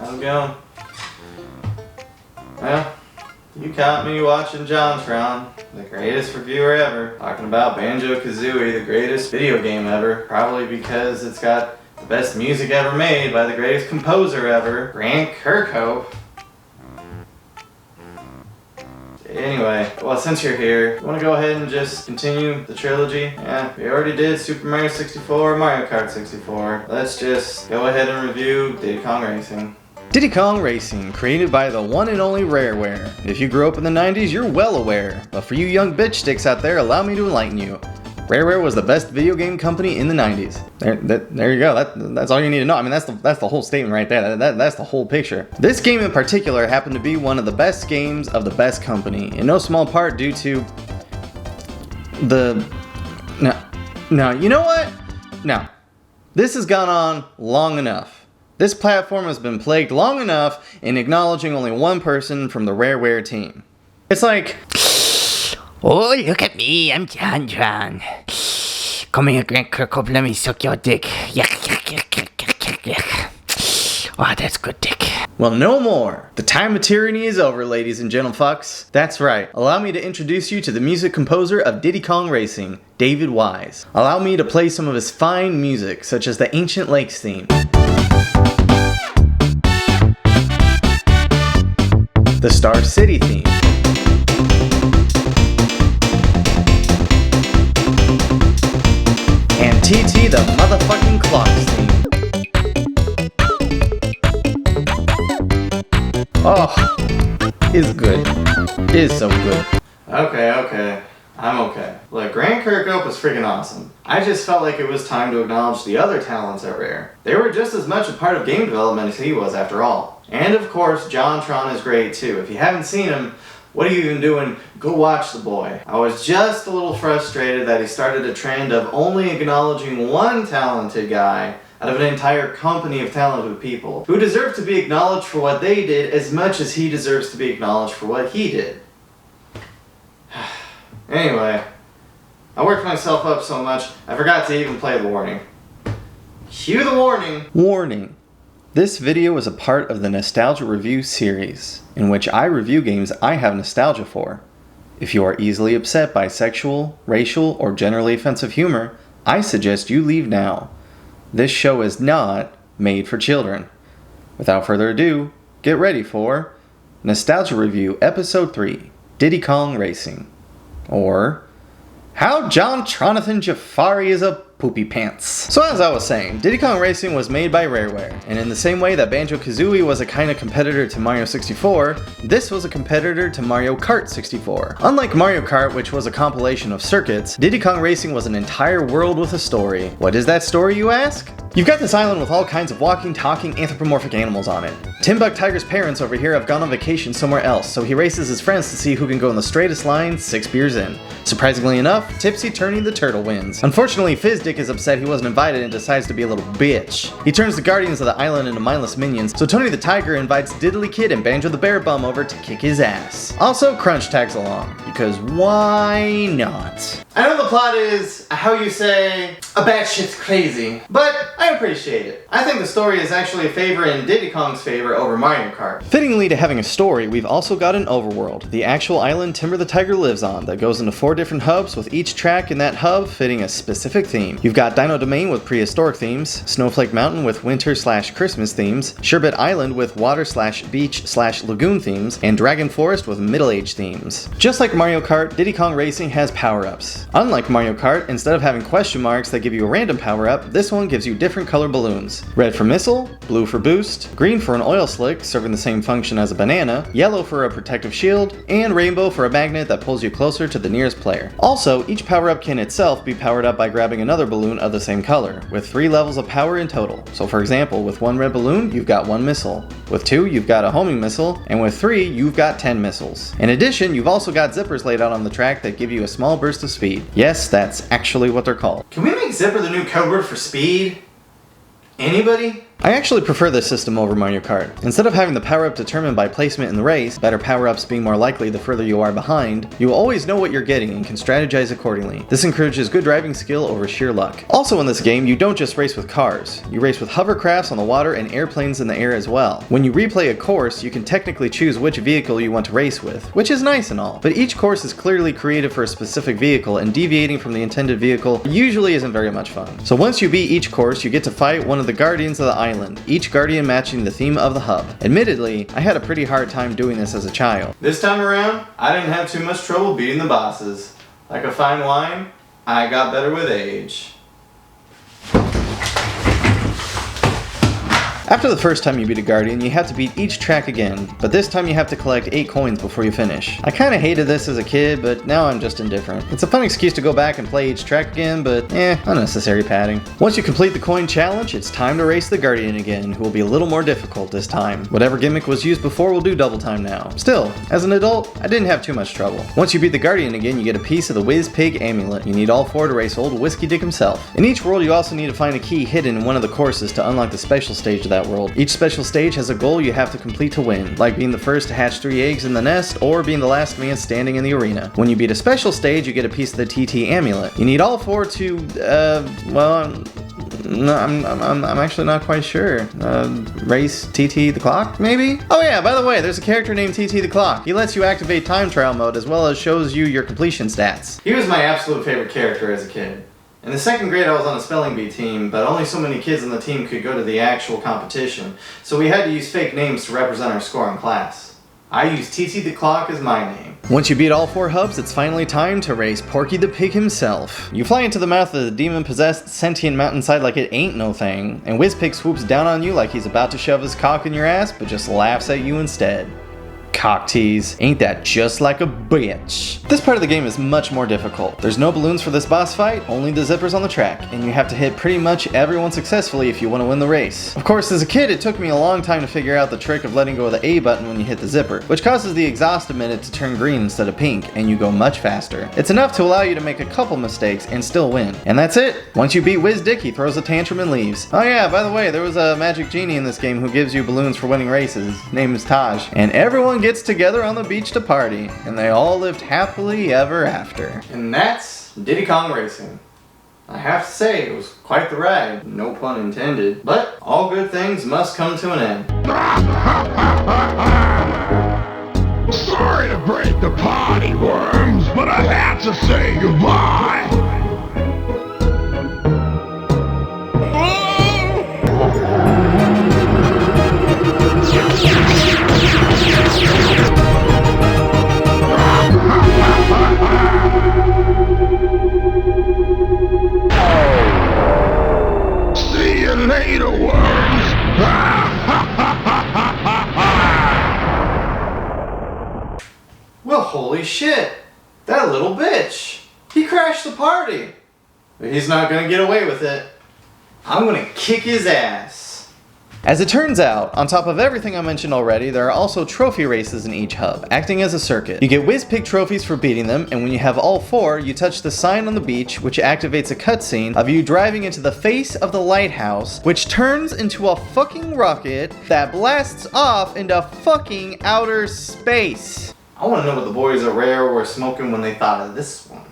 How's it going? Well, you caught me watching JonTron, the greatest reviewer ever, talking about Banjo-Kazooie, the greatest video game ever, probably because it's got the best music ever made by the greatest composer ever, Grant Kirkhope. Anyway, well, since you're here, you want to go ahead and just continue the trilogy? Yeah, we already did Super Mario 64, Mario Kart 64. Let's just go ahead and review Diddy Kong Racing. Diddy Kong Racing, created by the one and only Rareware. If you grew up in the 90s, you're well aware. But for you young bitch sticks out there, allow me to enlighten you. Rareware was the best video game company in the 90s. There you go. That's all you need to know. I mean, that's the whole statement right there. That's the whole picture. This game in particular happened to be one of the best games of the best company, in no small part due to the... No, you know what? No. This has gone on long enough. This platform has been plagued long enough in acknowledging only one person from the Rareware team. It's like... Oh, look at me, I'm JonTron. Come here, Grant Kirkhope, let me suck your dick. Oh, that's good dick. Well, no more. The time of tyranny is over, ladies and gentlefucks. That's right. Allow me to introduce you to the music composer of Diddy Kong Racing, David Wise. Allow me to play some of his fine music, such as the Ancient Lakes theme, the Star City theme, and Titi the motherfucking clocks theme. Oh, is good. Is so good. Okay. I'm okay. Look, Grant Kirkhope was freaking awesome. I just felt like it was time to acknowledge the other talents at Rare. They were just as much a part of game development as he was, after all. And of course, JonTron is great too. If you haven't seen him, what are you even doing? Go watch the boy. I was just a little frustrated that he started a trend of only acknowledging one talented guy out of an entire company of talented people who deserve to be acknowledged for what they did as much as he deserves to be acknowledged for what he did. Anyway, I worked myself up so much, I forgot to even play the warning. Cue the warning! Warning. This video is a part of the Nostalgia Review series, in which I review games I have nostalgia for. If you are easily upset by sexual, racial, or generally offensive humor, I suggest you leave now. This show is not made for children. Without further ado, get ready for Nostalgia Review Episode 3, Diddy Kong Racing. Or, How JonTronathan Jafari is a Poopy Pants. So as I was saying, Diddy Kong Racing was made by Rareware, and in the same way that Banjo-Kazooie was a kind of competitor to Mario 64, this was a competitor to Mario Kart 64. Unlike Mario Kart, which was a compilation of circuits, Diddy Kong Racing was an entire world with a story. What is that story, you ask? You've got this island with all kinds of walking, talking, anthropomorphic animals on it. Timbuk Tiger's parents over here have gone on vacation somewhere else, so he races his friends to see who can go in the straightest line 6 beers in. Surprisingly enough, Tipsy Turny the Turtle wins. Unfortunately, Fizdick is upset he wasn't invited and decides to be a little bitch. He turns the guardians of the island into mindless minions, so Tony the Tiger invites Diddly Kid and Banjo the Bear Bum over to kick his ass. Also, Crunch tags along, because why not? I know the plot is, how you say, a batshit's crazy, but I appreciate it. I think the story is actually a favor in Diddy Kong's favor over Mario Kart. Fittingly to having a story, we've also got an overworld, the actual island Timber the Tiger lives on, that goes into 4 different hubs, with each track in that hub fitting a specific theme. You've got Dino Domain with prehistoric themes, Snowflake Mountain with winter/Christmas themes, Sherbet Island with water/beach/lagoon themes, and Dragon Forest with middle-age themes. Just like Mario Kart, Diddy Kong Racing has power-ups. Unlike Mario Kart, instead of having question marks that give you a random power-up, this one gives you different color balloons. Red for missile, blue for boost, green for an oil slick serving the same function as a banana, yellow for a protective shield, and rainbow for a magnet that pulls you closer to the nearest player. Also, each power-up can itself be powered up by grabbing another balloon of the same color, with 3 levels of power in total. So for example, with 1 red balloon, you've got 1 missile. With 2, you've got a homing missile, and with 3, you've got 10 missiles. In addition, you've also got zippers laid out on the track that give you a small burst of speed. Yes, that's actually what they're called. Can we make Zipper the new code word for speed? Anybody? I actually prefer this system over Mario Kart. Instead of having the power-up determined by placement in the race, better power-ups being more likely the further you are behind, you will always know what you're getting and can strategize accordingly. This encourages good driving skill over sheer luck. Also in this game, you don't just race with cars. You race with hovercrafts on the water and airplanes in the air as well. When you replay a course, you can technically choose which vehicle you want to race with, which is nice and all, but each course is clearly created for a specific vehicle, and deviating from the intended vehicle usually isn't very much fun. So once you beat each course, you get to fight one of the guardians of the island, each guardian matching the theme of the hub. Admittedly, I had a pretty hard time doing this as a child. This time around, I didn't have too much trouble beating the bosses. Like a fine wine, I got better with age. After the first time you beat a guardian, you have to beat each track again, but this time you have to collect 8 coins before you finish. I kinda hated this as a kid, but now I'm just indifferent. It's a fun excuse to go back and play each track again, but unnecessary padding. Once you complete the coin challenge, it's time to race the guardian again, who will be a little more difficult this time. Whatever gimmick was used before will do double time now. Still, as an adult, I didn't have too much trouble. Once you beat the guardian again, you get a piece of the Whiz Pig amulet. You need all 4 to race old Whiskey Dick himself. In each world, you also need to find a key hidden in one of the courses to unlock the special stage of that world. Each special stage has a goal you have to complete to win, like being the first to hatch 3 eggs in the nest, or being the last man standing in the arena. When you beat a special stage, you get a piece of the Titi amulet. You need all 4 to, no, I'm actually not quite sure. Race Titi the Clock, maybe? Oh yeah, by the way, there's a character named Titi the Clock. He lets you activate time trial mode as well as shows you your completion stats. He was my absolute favorite character as a kid. In the 2nd grade I was on a spelling bee team, but only so many kids on the team could go to the actual competition, so we had to use fake names to represent our score in class. I used Titi the Clock as my name. Once you beat all 4 hubs, it's finally time to race Porky the Pig himself. You fly into the mouth of the demon-possessed sentient mountainside like it ain't no thing, and Whizpig swoops down on you like he's about to shove his cock in your ass, but just laughs at you instead. Cock tease. Ain't that just like a bitch? This part of the game is much more difficult. There's no balloons for this boss fight, only the zippers on the track, and you have to hit pretty much everyone successfully if you want to win the race. Of course, as a kid, it took me a long time to figure out the trick of letting go of the A button when you hit the zipper, which causes the exhaust emitter to turn green instead of pink, and you go much faster. It's enough to allow you to make a couple mistakes and still win. And that's it! Once you beat Whiz Dick, he throws a tantrum and leaves. Oh yeah, by the way, there was a magic genie in this game who gives you balloons for winning races. His name is Taj. And everyone gets together on the beach to party, and they all lived happily ever after. And that's Diddy Kong Racing. I have to say, it was quite the ride, no pun intended, but all good things must come to an end. Sorry to break the party, worms, but I had to say goodbye. See you later, worms. Well, holy shit! That little bitch! He crashed the party! But he's not gonna get away with it. I'm gonna kick his ass. As it turns out, on top of everything I mentioned already, there are also trophy races in each hub, acting as a circuit. You get Whiz-Pig trophies for beating them, and when you have all 4, you touch the sign on the beach, which activates a cutscene of you driving into the face of the lighthouse, which turns into a fucking rocket that blasts off into fucking outer space. I wanna know what the boys at Rare were smoking when they thought of this one.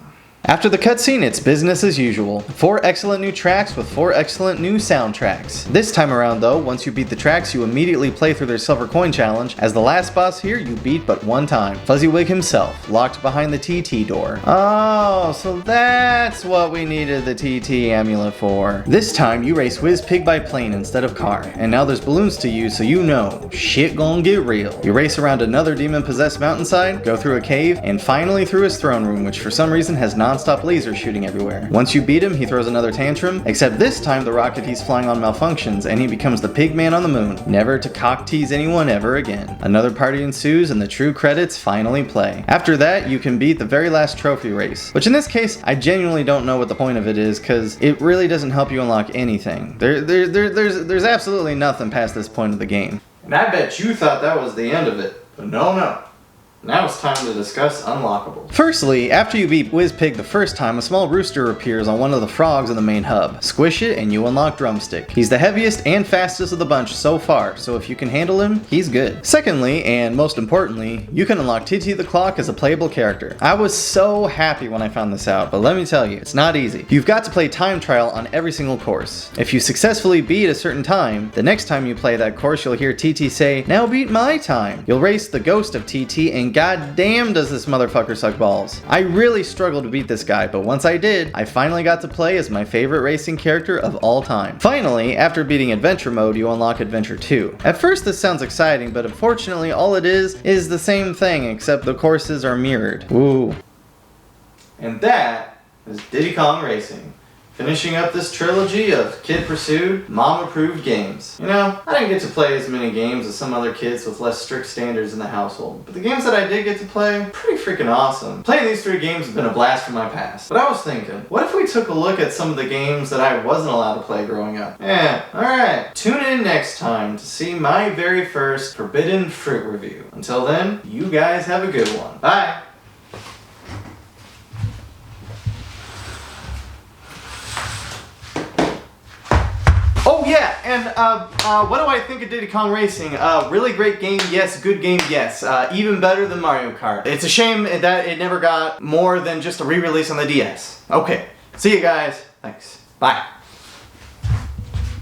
After the cutscene, it's business as usual. 4 excellent new tracks with 4 excellent new soundtracks. This time around though, once you beat the tracks, you immediately play through their silver coin challenge, as the last boss here you beat but one time. Fuzzywig himself, locked behind the TT door. Oh, so that's what we needed the TT amulet for. This time you race Whiz-Pig by plane instead of car, and now there's balloons to use, so you know, shit gon' get real. You race around another demon-possessed mountainside, go through a cave, and finally through his throne room, which for some reason has non-stop lasers shooting everywhere. Once you beat him, he throws another tantrum, except this time the rocket he's flying on malfunctions and he becomes the pig man on the moon, never to cock tease anyone ever again. Another party ensues and the true credits finally play. After that, you can beat the very last trophy race, which in this case, I genuinely don't know what the point of it is, because it really doesn't help you unlock anything. There's absolutely nothing past this point of the game. And I bet you thought that was the end of it, but no. Now it's time to discuss unlockables. Firstly, after you beat Whizpig the first time, a small rooster appears on one of the frogs in the main hub. Squish it and you unlock Drumstick. He's the heaviest and fastest of the bunch so far, so if you can handle him, he's good. Secondly, and most importantly, you can unlock Titi the Clock as a playable character. I was so happy when I found this out, but let me tell you, it's not easy. You've got to play time trial on every single course. If you successfully beat a certain time, the next time you play that course you'll hear Titi say, "Now beat my time." You'll race the ghost of Titi, and god damn does this motherfucker suck balls. I really struggled to beat this guy, but once I did, I finally got to play as my favorite racing character of all time. Finally, after beating Adventure Mode, you unlock Adventure 2. At first this sounds exciting, but unfortunately all it is the same thing except the courses are mirrored. Ooh. And that is Diddy Kong Racing. Finishing up this trilogy of kid-pursued, mom-approved games. You know, I didn't get to play as many games as some other kids with less strict standards in the household, but the games that I did get to play, pretty freaking awesome. Playing these 3 games has been a blast from my past. But I was thinking, what if we took a look at some of the games that I wasn't allowed to play growing up? Yeah, alright. Tune in next time to see my very first Forbidden Fruit review. Until then, you guys have a good one. Bye! Oh yeah, and what do I think of Diddy Kong Racing? Really great game, yes. Good game, yes. Even better than Mario Kart. It's a shame that it never got more than just a re-release on the DS. Okay, see you guys. Thanks. Bye.